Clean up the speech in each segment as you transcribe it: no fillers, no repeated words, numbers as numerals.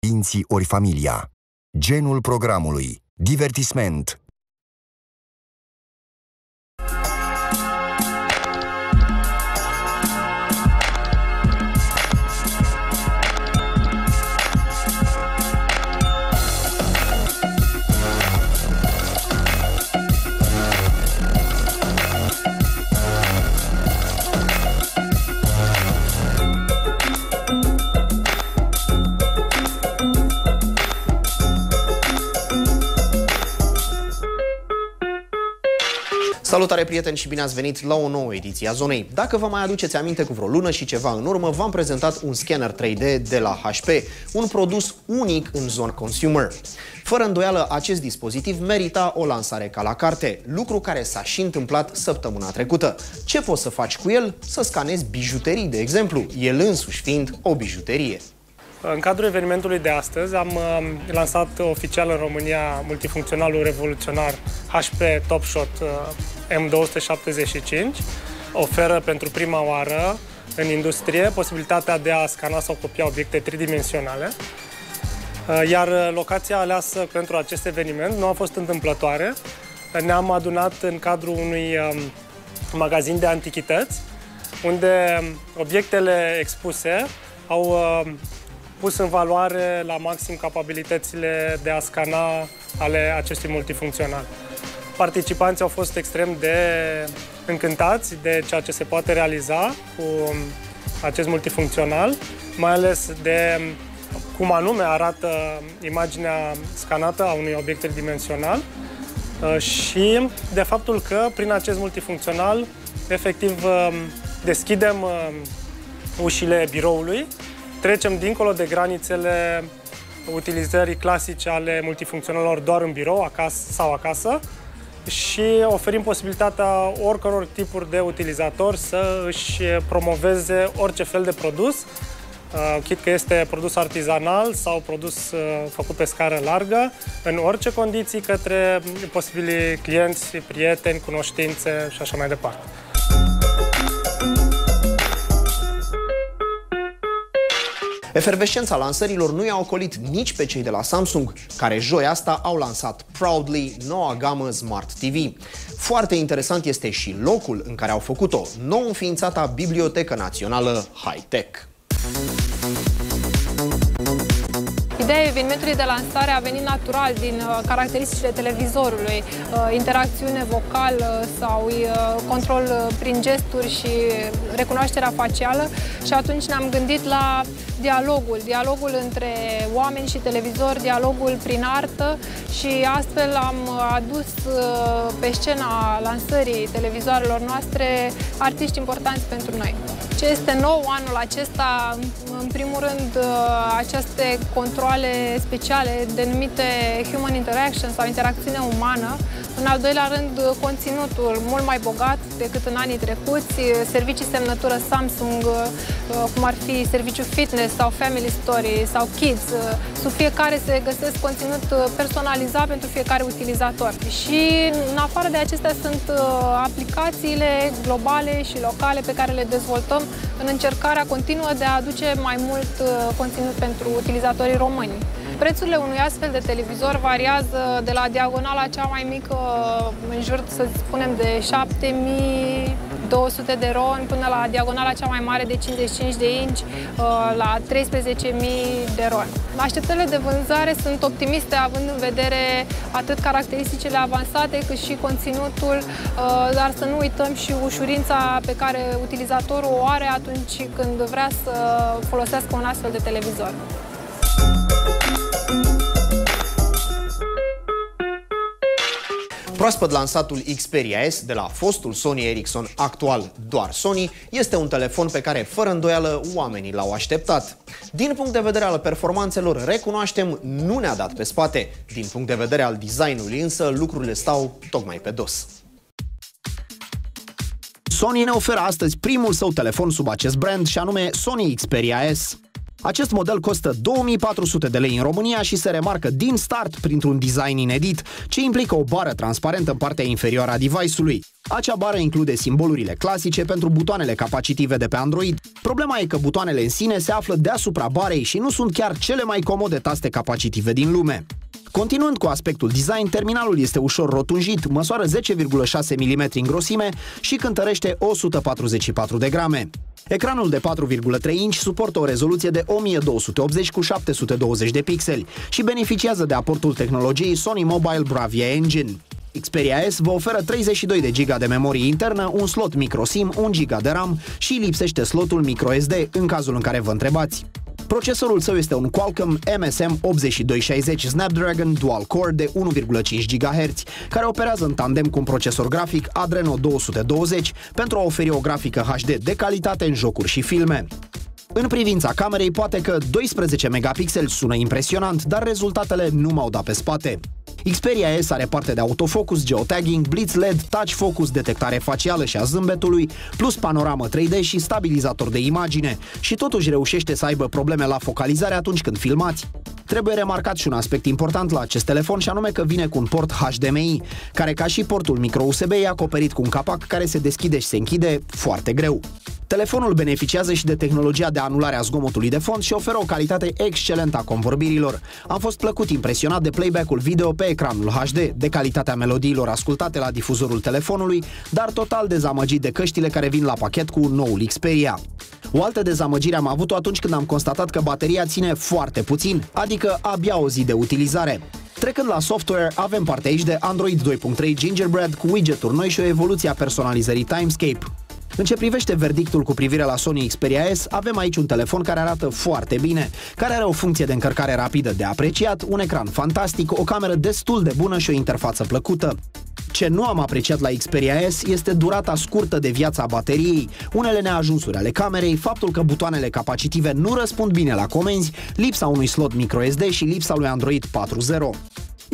părinții ori familia. Genul programului. Divertisment. Salutare, prieteni, și bine ați venit la o nouă ediție a Zonei. Dacă vă mai aduceți aminte, cu vreo lună și ceva în urmă, v-am prezentat un scanner 3D de la HP, un produs unic în zona consumer. Fără îndoială, acest dispozitiv merita o lansare ca la carte, lucru care s-a și întâmplat săptămâna trecută. Ce poți să faci cu el? Să scanezi bijuterii, de exemplu, el însuși fiind o bijuterie. În cadrul evenimentului de astăzi am lansat oficial în România multifuncționalul revoluționar HP TopShot M275. Oferă pentru prima oară în industrie posibilitatea de a scana sau copia obiecte tridimensionale. Iar locația aleasă pentru acest eveniment nu a fost întâmplătoare. Ne-am adunat în cadrul unui magazin de antichități, unde obiectele expuse au pus în valoare la maxim capabilitățile de a scana ale acestui multifuncțional. Participanții au fost extrem de încântați de ceea ce se poate realiza cu acest multifuncțional, mai ales de cum anume arată imaginea scanată a unui obiect tridimensional și de faptul că prin acest multifuncțional efectiv deschidem ușile biroului, trecem dincolo de granițele utilizării clasice ale multifuncționalelor doar în birou, acasă sau acasă, și oferim posibilitatea oricăror tipuri de utilizatori să își promoveze orice fel de produs, chit că este produs artizanal sau produs făcut pe scară largă, în orice condiții, către posibilii clienți, prieteni, cunoștințe și așa mai departe. Efervescența lansărilor nu i-a ocolit nici pe cei de la Samsung, care joia asta au lansat proudly noua gamă Smart TV. Foarte interesant este și locul în care au făcut-o, nou înființata Bibliotecă Națională High-Tech. Ideea evenimentului de lansare a venit natural din caracteristicile televizorului, interacțiune vocală sau control prin gesturi și recunoașterea facială, și atunci ne-am gândit la dialogul între oameni și televizor, dialogul prin artă, și astfel am adus pe scena lansării televizoarelor noastre artiști importanți pentru noi. Ce este nou anul acesta, în primul rând, aceste controale speciale denumite Human Interaction sau interacțiune umană. În al doilea rând, conținutul mult mai bogat decât în anii trecuți, servicii semnătură Samsung, cum ar fi serviciul fitness sau Family Story sau Kids. Sub fiecare se găsesc conținut personalizat pentru fiecare utilizator. Și în afară de acestea sunt aplicațiile globale și locale pe care le dezvoltăm în încercarea continuă de a aduce mai mult conținut pentru utilizatorii români. Prețurile unui astfel de televizor variază de la diagonala cea mai mică, în jur, să spunem, de 7.200 de RON, până la diagonala cea mai mare de 55 de inch, la 13.000 de RON. Așteptările de vânzare sunt optimiste, având în vedere atât caracteristicile avansate, cât și conținutul, dar să nu uităm și ușurința pe care utilizatorul o are atunci când vrea să folosească un astfel de televizor. Proaspăt lansatul Xperia S de la fostul Sony Ericsson, actual doar Sony, este un telefon pe care, fără îndoială, oamenii l-au așteptat. Din punct de vedere al performanțelor, recunoaștem, nu ne-a dat pe spate. Din punct de vedere al designului, însă, lucrurile stau tocmai pe dos. Sony ne oferă astăzi primul său telefon sub acest brand, și anume Sony Xperia S. Acest model costă 2400 de lei în România și se remarcă din start printr-un design inedit, ce implică o bară transparentă în partea inferioară a device-ului. Acea bară include simbolurile clasice pentru butoanele capacitive de pe Android. Problema e că butoanele în sine se află deasupra barei și nu sunt chiar cele mai comode taste capacitive din lume. Continuând cu aspectul design, terminalul este ușor rotunjit, măsoară 10,6 mm în grosime și cântărește 144 de grame. Ecranul de 4,3 inch suportă o rezoluție de 1280 cu 720 de pixeli și beneficiază de aportul tehnologiei Sony Mobile Bravia Engine. Xperia S vă oferă 32 de GB de memorie internă, un slot microSIM, 1 GB de RAM și lipsește slotul microSD în cazul în care vă întrebați. Procesorul său este un Qualcomm MSM 8260 Snapdragon Dual Core de 1,5 GHz, care operează în tandem cu un procesor grafic Adreno 220 pentru a oferi o grafică HD de calitate în jocuri și filme. În privința camerei, poate că 12 megapixeli sună impresionant, dar rezultatele nu m-au dat pe spate. Xperia S are parte de autofocus, geotagging, blitz LED, touch focus, detectare facială și a zâmbetului, plus panoramă 3D și stabilizator de imagine, și totuși reușește să aibă probleme la focalizare atunci când filmați. Trebuie remarcat și un aspect important la acest telefon, și anume că vine cu un port HDMI, care, ca și portul micro-USB, e acoperit cu un capac care se deschide și se închide foarte greu. Telefonul beneficiază și de tehnologia de anulare a zgomotului de fond și oferă o calitate excelentă a convorbirilor. Am fost plăcut impresionat de playback-ul video pe ecranul HD, de calitatea melodiilor ascultate la difuzorul telefonului, dar total dezamăgit de căștile care vin la pachet cu noul Xperia. O altă dezamăgire am avut-o atunci când am constatat că bateria ține foarte puțin, adică abia o zi de utilizare. Trecând la software, avem parte aici de Android 2.3 Gingerbread cu widget-uri noi și o evoluție a personalizării Timescape. În ce privește verdictul cu privire la Sony Xperia S, avem aici un telefon care arată foarte bine, care are o funcție de încărcare rapidă de apreciat, un ecran fantastic, o cameră destul de bună și o interfață plăcută. Ce nu am apreciat la Xperia S este durata scurtă de viață a bateriei, unele neajunsuri ale camerei, faptul că butoanele capacitive nu răspund bine la comenzi, lipsa unui slot microSD și lipsa lui Android 4.0.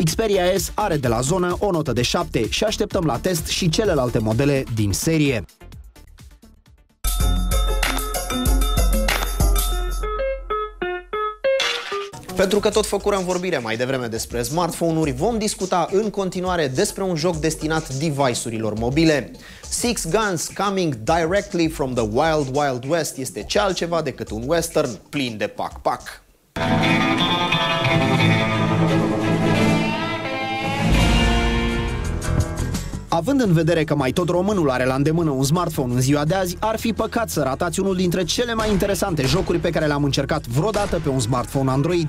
Xperia S are de la zonă o notă de 7 și așteptăm la test și celelalte modele din serie. Pentru că tot făcurăm vorbire mai devreme despre smartphone-uri, vom discuta în continuare despre un joc destinat device-urilor mobile. Six Guns Coming Directly from the Wild Wild West este ce altceva decât un western plin de pac-pac. Având în vedere că mai tot românul are la îndemână un smartphone în ziua de azi, ar fi păcat să ratați unul dintre cele mai interesante jocuri pe care le-am încercat vreodată pe un smartphone Android.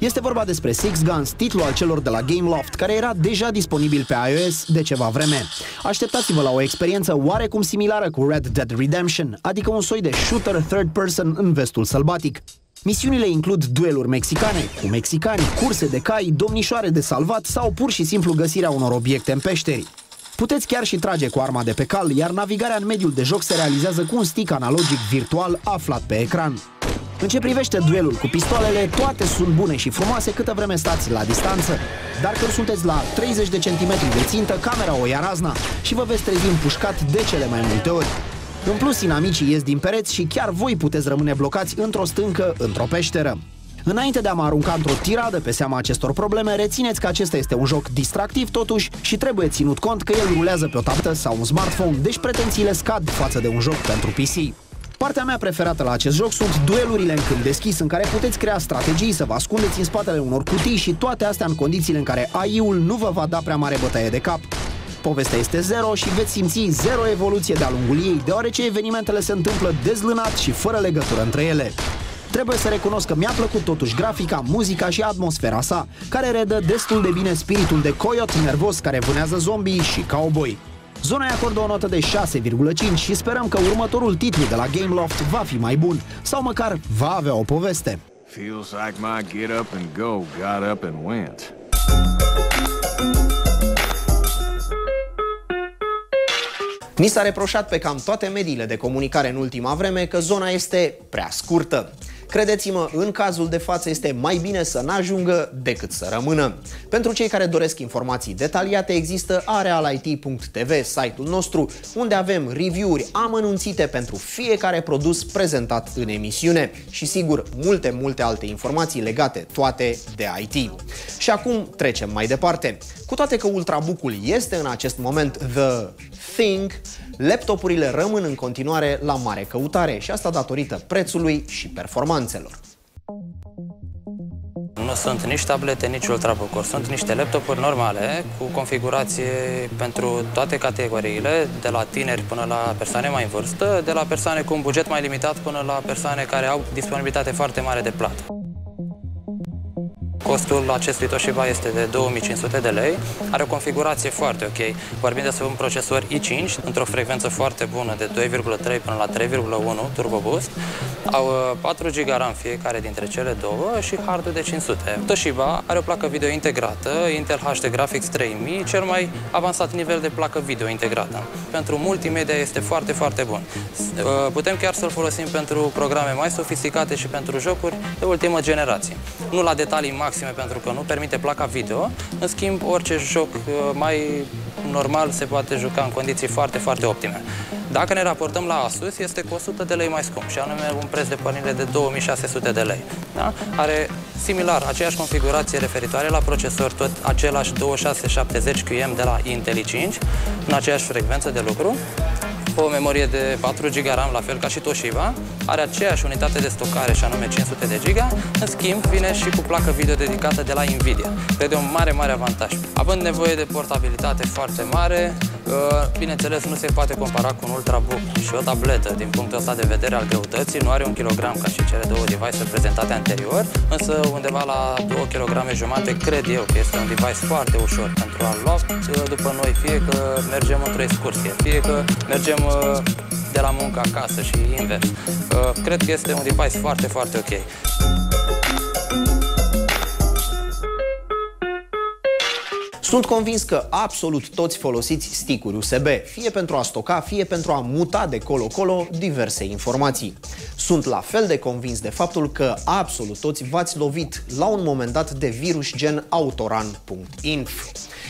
Este vorba despre Six Guns, titlul al celor de la Gameloft, care era deja disponibil pe iOS de ceva vreme. Așteptați-vă la o experiență oarecum similară cu Red Dead Redemption, adică un soi de shooter third person în vestul sălbatic. Misiunile includ dueluri mexicane cu mexicani, curse de cai, domnișoare de salvat sau pur și simplu găsirea unor obiecte în peșteri. Puteți chiar și trage cu arma de pe cal, iar navigarea în mediul de joc se realizează cu un stick analogic virtual aflat pe ecran. În ce privește duelul cu pistoalele, toate sunt bune și frumoase câtă vreme stați la distanță, dar când sunteți la 30 de centimetri de țintă, camera o ia razna și vă veți trezi împușcat de cele mai multe ori. În plus, inamicii ies din pereți și chiar voi puteți rămâne blocați într-o stâncă, într-o peșteră. Înainte de a mă arunca într-o tiradă pe seama acestor probleme, rețineți că acesta este un joc distractiv totuși și trebuie ținut cont că el rulează pe o tabletă sau un smartphone, deci pretențiile scad față de un joc pentru PC. Partea mea preferată la acest joc sunt duelurile în câmp deschis, în care puteți crea strategii, să vă ascundeți în spatele unor cutii și toate astea în condițiile în care AI-ul nu vă va da prea mare bătaie de cap. Povestea este zero și veți simți zero evoluție de-a lungul ei, deoarece evenimentele se întâmplă dezlânat și fără legătură între ele. Trebuie să recunosc că mi-a plăcut totuși grafica, muzica și atmosfera sa, care redă destul de bine spiritul de coyote nervos care vânează zombie și cowboy. Zona îi acordă o notă de 6,5 și sperăm că următorul titlu de la Gameloft va fi mai bun, sau măcar va avea o poveste. Feels like my get up and go got up and went. Ni s-a reproșat pe cam toate mediile de comunicare în ultima vreme că zona este prea scurtă. Credeți-mă, în cazul de față este mai bine să n-ajungă decât să rămână. Pentru cei care doresc informații detaliate, există arealit.tv, site-ul nostru, unde avem review-uri amănunțite pentru fiecare produs prezentat în emisiune și, sigur, multe alte informații legate toate de IT. Și acum trecem mai departe. Cu toate că Ultrabook-ul este în acest moment the thing, laptopurile rămân în continuare la mare căutare și asta datorită prețului și performanțelor. Nu sunt nici tablete, nici Ultrabook-uri, sunt niște laptopuri normale cu configurație pentru toate categoriile, de la tineri până la persoane mai în vârstă, de la persoane cu un buget mai limitat până la persoane care au disponibilitate foarte mare de plată. Costul acestui Toshiba este de 2500 de lei, are o configurație foarte ok. Vorbim despre un procesor i5 într-o frecvență foarte bună de 2,3 până la 3,1 Turbo Boost. Au 4 GB RAM fiecare dintre cele două și hardul de 500. Toshiba are o placă video integrată, Intel HD Graphics 3000, cel mai avansat nivel de placă video integrată. Pentru multimedia este foarte bun. Putem chiar să-l folosim pentru programe mai sofisticate și pentru jocuri de ultimă generație. Nu la detalii maxime pentru că nu permite placa video, în schimb orice joc mai normal se poate juca în condiții foarte optime. Dacă ne raportăm la Asus, este cu 100 de lei mai scump și anume un preț de pornire de 2600 de lei. Da? Are similar aceeași configurație referitoare la procesor, tot același 2670QM de la Intel i5, în aceeași frecvență de lucru, o memorie de 4 GB RAM, la fel ca și Toshiba, are aceeași unitate de stocare și anume 500 de GB, în schimb vine și cu placă video dedicată de la Nvidia. Cred un mare avantaj. Având nevoie de portabilitate foarte mare, bineînțeles nu se poate compara cu un Ultrabook și o tabletă din punctul ăsta de vedere al greutății, nu are 1 kg ca și cele două device-uri prezentate anterior, însă undeva la 2,5 kg cred eu că este un device foarte ușor pentru a lua după noi, fie că mergem într-o excursie, fie că mergem de la muncă acasă și invers. Cred că este un device foarte ok. Sunt convins că absolut toți folosiți stick-uri USB, fie pentru a stoca, fie pentru a muta de colo-colo diverse informații. Sunt la fel de convins de faptul că absolut toți v-ați lovit la un moment dat de virus gen autoran.inf.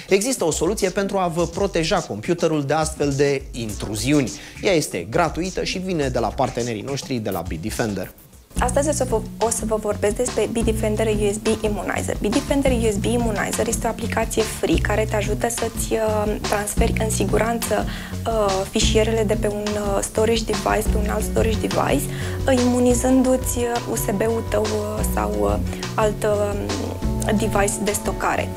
Există o soluție pentru a vă proteja computerul de astfel de intruziuni. Ea este gratuită și vine de la partenerii noștri de la Bitdefender. Astăzi o să vă vorbesc despre Bitdefender USB Immunizer. Bitdefender USB Immunizer este o aplicație free care te ajută să-ți transferi în siguranță fișierele de pe un storage device pe un alt storage device, imunizându-ți USB-ul tău sau alt device de stocare.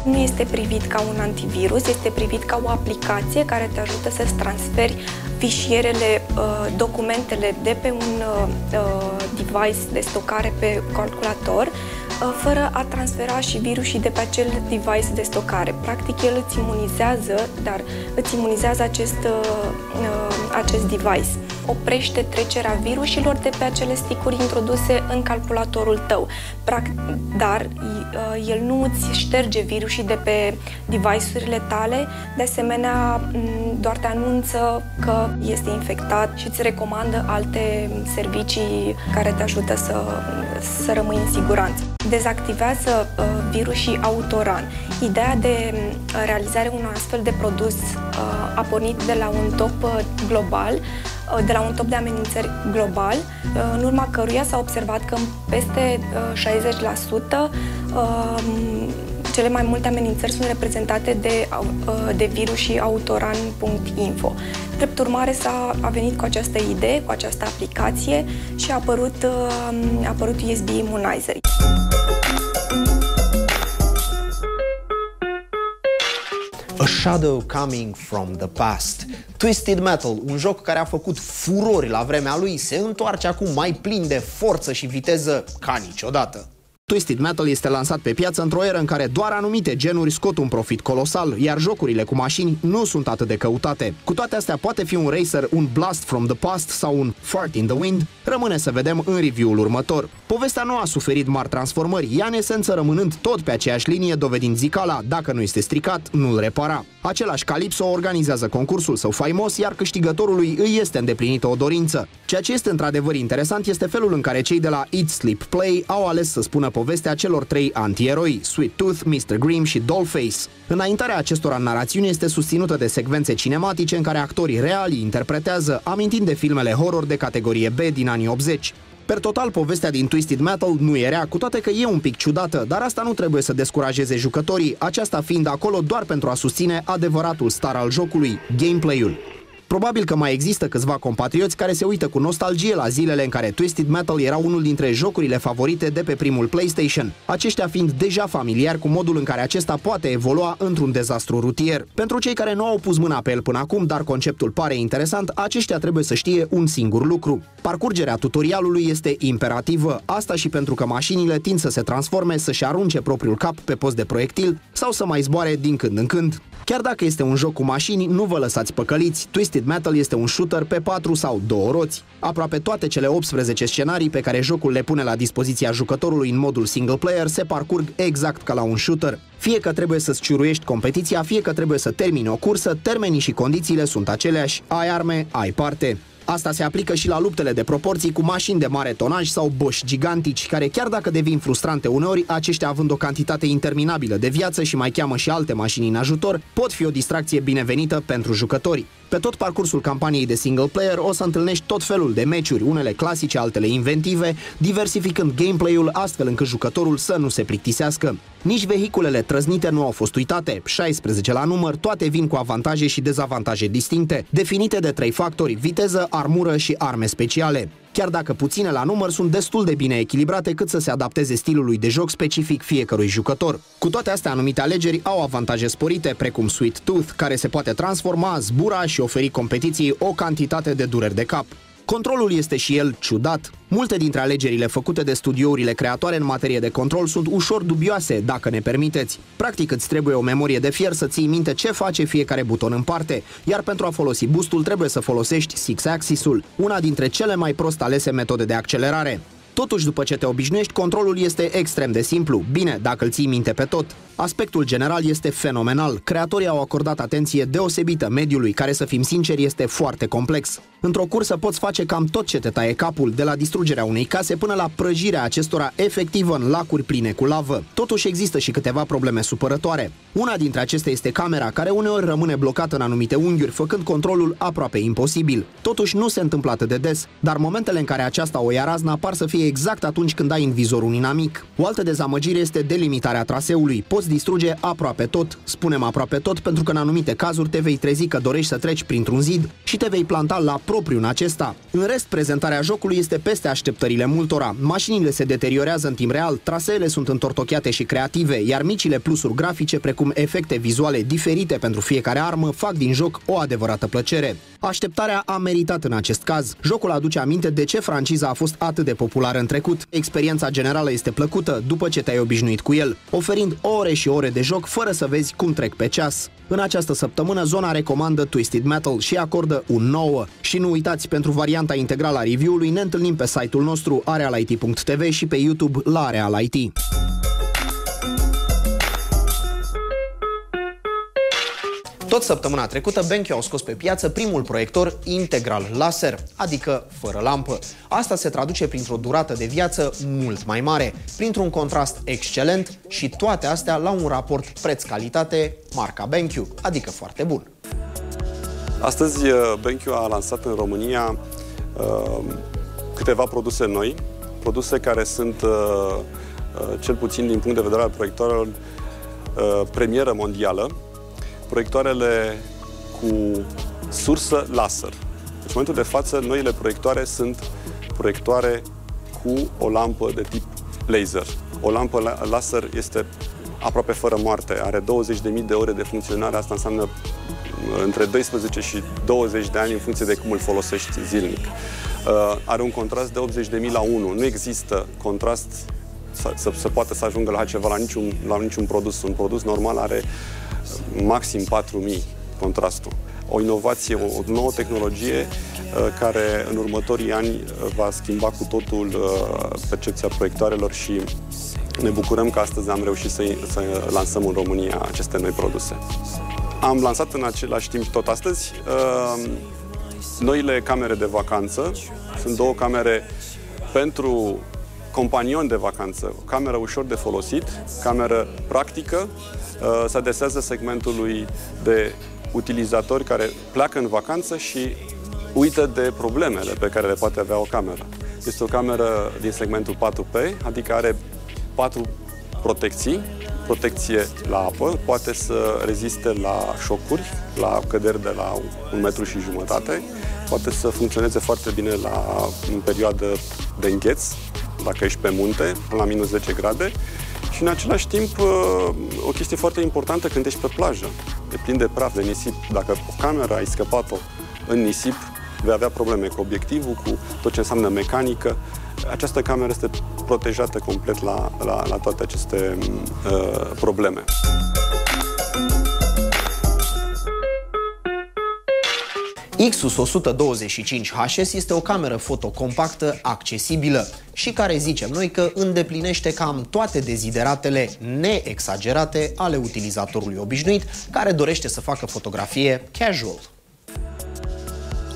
Nu este privit ca un antivirus, este privit ca o aplicație care te ajută să-ți transferi fișierele, documentele de pe un device de stocare pe calculator, fără a transfera și virusii de pe acel device de stocare. Practic, el îți imunizează, dar îți imunizează acest device. Oprește trecerea virusilor de pe acele stick-uri introduse în calculatorul tău. Dar el nu îți șterge virusii de pe device-urile tale, de asemenea doar te anunță că este infectat și îți recomandă alte servicii care te ajută să rămâi în siguranță. Dezactivează virusii autoran. Ideea de realizare unui astfel de produs a pornit de la un top global, de la un top de amenințări global, în urma căruia s-a observat că în peste 60% cele mai multe amenințări sunt reprezentate de virusii autoran.info. Drept urmare, a venit cu această idee, cu această aplicație și a apărut USB Immunizer. A Shadow Coming from the Past. Twisted Metal, un joc care a făcut furori la vremea lui, se întoarce acum mai plin de forță și viteză ca niciodată. Twisted Metal este lansat pe piață într-o eră în care doar anumite genuri scot un profit colosal, iar jocurile cu mașini nu sunt atât de căutate. Cu toate astea, poate fi un racer, un blast from the past sau un fart in the wind? Rămâne să vedem în review-ul următor. Povestea nu a suferit mari transformări, ea în esență rămânând tot pe aceeași linie, dovedind zicala, dacă nu este stricat, nu-l repara. Același Calypso organizează concursul său faimos, iar câștigătorului îi este îndeplinită o dorință. Ceea ce este într-adevăr interesant este felul în care cei de la Eat, Sleep, Play au ales să spună povestea celor 3 antieroi, Sweet Tooth, Mr. Grimm și Dollface. Înaintarea acestora în narațiune este susținută de secvențe cinematice în care actorii reali interpretează, amintind de filmele horror de categorie B din anii 80. Per total, povestea din Twisted Metal nu e rea, cu toate că e un pic ciudată, dar asta nu trebuie să descurajeze jucătorii, aceasta fiind acolo doar pentru a susține adevăratul star al jocului, gameplay-ul. Probabil că mai există câțiva compatrioți care se uită cu nostalgie la zilele în care Twisted Metal era unul dintre jocurile favorite de pe primul PlayStation, aceștia fiind deja familiari cu modul în care acesta poate evolua într-un dezastru rutier. Pentru cei care nu au pus mâna pe el până acum, dar conceptul pare interesant, aceștia trebuie să știe un singur lucru. Parcurgerea tutorialului este imperativă, asta și pentru că mașinile tind să se transforme, să-și arunce propriul cap pe post de proiectil sau să mai zboare din când în când. Chiar dacă este un joc cu mașini, nu vă lăsați păcăliți. Twisted Metal este un shooter pe 4 sau 2 roți. Aproape toate cele 18 scenarii pe care jocul le pune la dispoziția jucătorului în modul single player se parcurg exact ca la un shooter. Fie că trebuie să-ți ciuruiești competiția, fie că trebuie să termini o cursă, termenii și condițiile sunt aceleași, ai arme, ai parte. Asta se aplică și la luptele de proporții cu mașini de mare tonaj sau boși gigantici, care chiar dacă devin frustrante uneori, aceștia având o cantitate interminabilă de viață și mai cheamă și alte mașini în ajutor, pot fi o distracție binevenită pentru jucători. Pe tot parcursul campaniei de single player o să întâlnești tot felul de meciuri, unele clasice, altele inventive, diversificând gameplay-ul astfel încât jucătorul să nu se plictisească. Nici vehiculele trăznite nu au fost uitate, 16 la număr, toate vin cu avantaje și dezavantaje distincte, definite de 3 factori: viteză, armură și arme speciale. Chiar dacă puține la număr, sunt destul de bine echilibrate cât să se adapteze stilului de joc specific fiecărui jucător. Cu toate astea, anumite alegeri au avantaje sporite, precum Sweet Tooth, care se poate transforma, zbura și oferi competiției o cantitate de dureri de cap. Controlul este și el ciudat. Multe dintre alegerile făcute de studiourile creatoare în materie de control sunt ușor dubioase, dacă ne permiteți. Practic îți trebuie o memorie de fier să ții minte ce face fiecare buton în parte, iar pentru a folosi boostul trebuie să folosești six-axis-ul, una dintre cele mai prost alese metode de accelerare. Totuși, după ce te obișnuiești, controlul este extrem de simplu, bine, dacă îl ții minte pe tot. Aspectul general este fenomenal. Creatorii au acordat atenție deosebită mediului, care, să fim sinceri, este foarte complex. Într-o cursă poți face cam tot ce te taie capul, de la distrugerea unei case până la prăjirea acestora efectivă în lacuri pline cu lavă. Totuși există și câteva probleme supărătoare. Una dintre acestea este camera, care uneori rămâne blocată în anumite unghiuri, făcând controlul aproape imposibil. Totuși nu se întâmplă atât de des, dar momentele în care aceasta o ia razna par să fie exact atunci când ai în vizor un inamic. O altă dezamăgire este delimitarea traseului. Poți distruge aproape tot. Spunem aproape tot pentru că în anumite cazuri te vei trezi că dorești să treci printr-un zid și te vei planta la propriu în acesta. În rest, prezentarea jocului este peste așteptările multora. Mașinile se deteriorează în timp real, traseele sunt întortocheate și creative, iar micile plusuri grafice, precum efecte vizuale diferite pentru fiecare armă, fac din joc o adevărată plăcere. Așteptarea a meritat în acest caz. Jocul aduce aminte de ce franciza a fost atât de populară în trecut. Experiența generală este plăcută după ce te-ai obișnuit cu el, oferind ore și ore de joc fără să vezi cum trec pe ceas. În această săptămână, Zona recomandă Twisted Metal și acordă un 9. Și nu uitați, pentru varianta integrală a review-ului ne întâlnim pe site-ul nostru arealit.tv și pe YouTube la Areal IT. Tot săptămâna trecută, BenQ au scos pe piață primul proiector integral laser, adică fără lampă. Asta se traduce printr-o durată de viață mult mai mare, printr-un contrast excelent și toate astea la un raport preț-calitate marca BenQ, adică foarte bun. Astăzi BenQ a lansat în România câteva produse noi, produse care sunt, cel puțin din punct de vedere al proiectoarelor, premieră mondială. Proiectoarele cu sursă laser. Deci, în momentul de față, noile proiectoare sunt proiectoare cu o lampă de tip laser. O lampă laser este aproape fără moarte, are 20.000 de ore de funcționare, asta înseamnă între 12 și 20 de ani în funcție de cum îl folosești zilnic. Are un contrast de 80.000 la 1. Nu există contrast să poate să ajungă la ceva la niciun produs. Un produs normal are maxim 4.000 contrastul. O inovație, o nouă tehnologie care în următorii ani va schimba cu totul percepția proiectoarelor și ne bucurăm că astăzi am reușit să lansăm în România aceste noi produse. Am lansat în același timp, tot astăzi, noile camere de vacanță. Sunt două camere pentru companion de vacanță, o cameră ușor de folosit, cameră practică, se adresează segmentului de utilizatori care pleacă în vacanță și uită de problemele pe care le poate avea o cameră. Este o cameră din segmentul 4P, adică are 4 protecții, protecție la apă, poate să reziste la șocuri, la căderi de la 1,5 m, poate să funcționeze foarte bine în perioadă de îngheț, dacă ești pe munte, la minus 10 grade. Și în același timp, o chestie foarte importantă când ești pe plajă, e plin de praf, de nisip. Dacă o cameră ai scăpat-o în nisip, vei avea probleme cu obiectivul, cu tot ce înseamnă mecanică. Această cameră este protejată complet la toate aceste probleme. Ixus 125HS este o cameră foto compactă, accesibilă și care zicem noi că îndeplinește cam toate dezideratele neexagerate ale utilizatorului obișnuit care dorește să facă fotografie casual.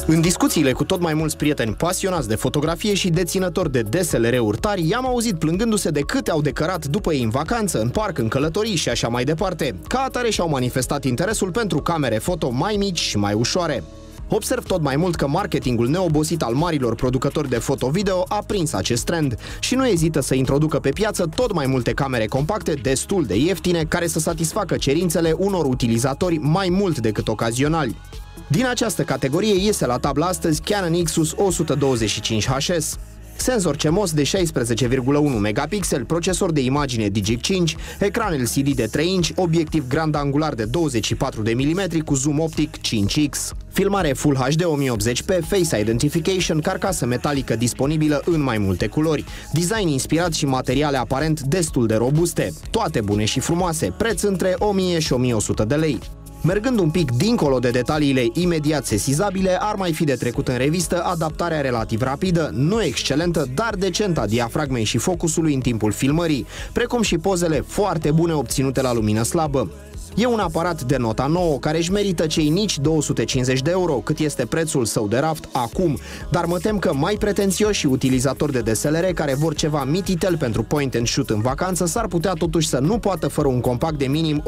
În discuțiile cu tot mai mulți prieteni pasionați de fotografie și deținători de DSLR-uri tari, i-am auzit plângându-se de câte au decărat după ei în vacanță, în parc, în călătorii și așa mai departe. Ca atare și-au manifestat interesul pentru camere foto mai mici și mai ușoare. Observ tot mai mult că marketingul neobosit al marilor producători de foto-video a prins acest trend și nu ezită să introducă pe piață tot mai multe camere compacte destul de ieftine care să satisfacă cerințele unor utilizatori mai mult decât ocazionali. Din această categorie iese la tablă astăzi Canon Ixus 125HS. Senzor CMOS de 16,1 megapixel, procesor de imagine Digic 5, ecran LCD de 3 inch, obiectiv grand angular de 24 de mm cu zoom optic 5x. Filmare Full HD 1080p, Face Identification, carcasă metalică disponibilă în mai multe culori, design inspirat și materiale aparent destul de robuste, toate bune și frumoase, preț între 1000 și 1100 de lei. Mergând un pic dincolo de detaliile imediat sesizabile, ar mai fi de trecut în revistă adaptarea relativ rapidă, nu excelentă, dar decentă a diafragmei și focusului în timpul filmării, precum și pozele foarte bune obținute la lumină slabă. E un aparat de nota 9 care își merită cei nici 250 de euro, cât este prețul său de raft acum, dar mă tem că mai pretențioși utilizatori de DSLR care vor ceva mititel pentru point and shoot în vacanță s-ar putea totuși să nu poată fără un compact de minim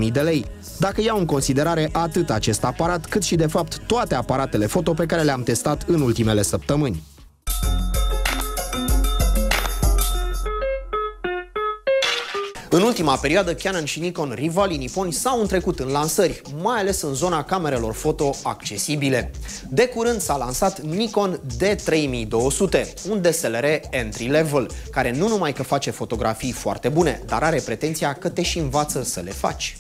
1800-2000 de lei. Dacă iau în considerare atât acest aparat, cât și de fapt toate aparatele foto pe care le-am testat în ultimele săptămâni. În ultima perioadă, Canon și Nikon, rivalii niponi, s-au întrecut în lansări, mai ales în zona camerelor foto accesibile. De curând s-a lansat Nikon D3200, un DSLR entry-level, care nu numai că face fotografii foarte bune, dar are pretenția că te și învață să le faci.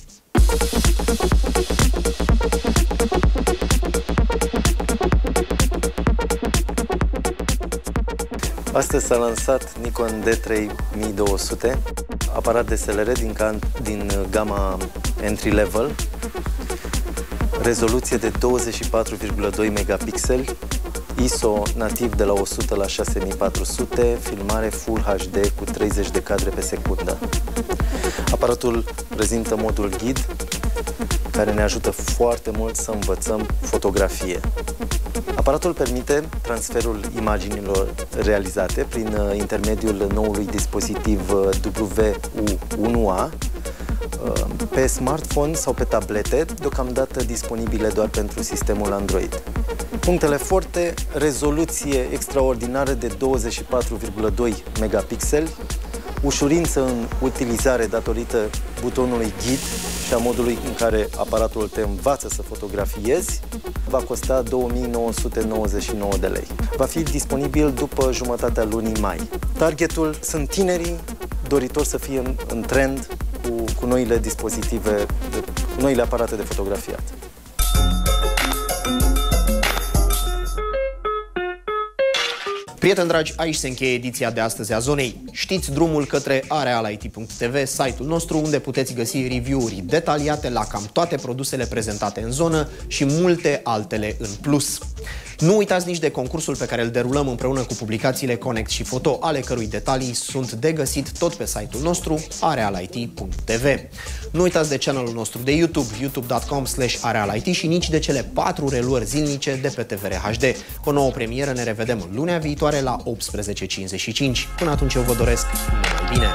Astăzi s-a lansat Nikon D3200, aparat DSLR din gama entry level, rezoluție de 24,2 megapixeli, ISO nativ de la 100 la 6400, filmare Full HD cu 30 de cadre pe secundă. Aparatul prezintă modul ghid, care ne ajută foarte mult să învățăm fotografie. Aparatul permite transferul imaginilor realizate prin intermediul noului dispozitiv WU1A pe smartphone sau pe tablete, deocamdată disponibile doar pentru sistemul Android. Punctele forte: rezoluție extraordinară de 24,2 megapixeli, ușurință în utilizare datorită butonului ghid și a modului în care aparatul te învață să fotografiezi, va costa 2999 de lei. Va fi disponibil după jumătatea lunii mai. Targetul sunt tinerii doritori să fie în trend cu noile dispozitive, cu noile aparate de fotografiat. Prieteni dragi, aici se încheie ediția de astăzi a Zonei. Știți drumul către arealit.tv, site-ul nostru unde puteți găsi review-uri detaliate la cam toate produsele prezentate în zonă și multe altele în plus. Nu uitați nici de concursul pe care îl derulăm împreună cu publicațiile Connect și Foto, ale cărui detalii sunt de găsit tot pe site-ul nostru, arealit.tv. Nu uitați de channelul nostru de YouTube, youtube.com/arealit și nici de cele 4 reluări zilnice de pe TVR HD. Cu o nouă premieră ne revedem lunea viitoare la 18:55. Până atunci eu vă doresc numai bine!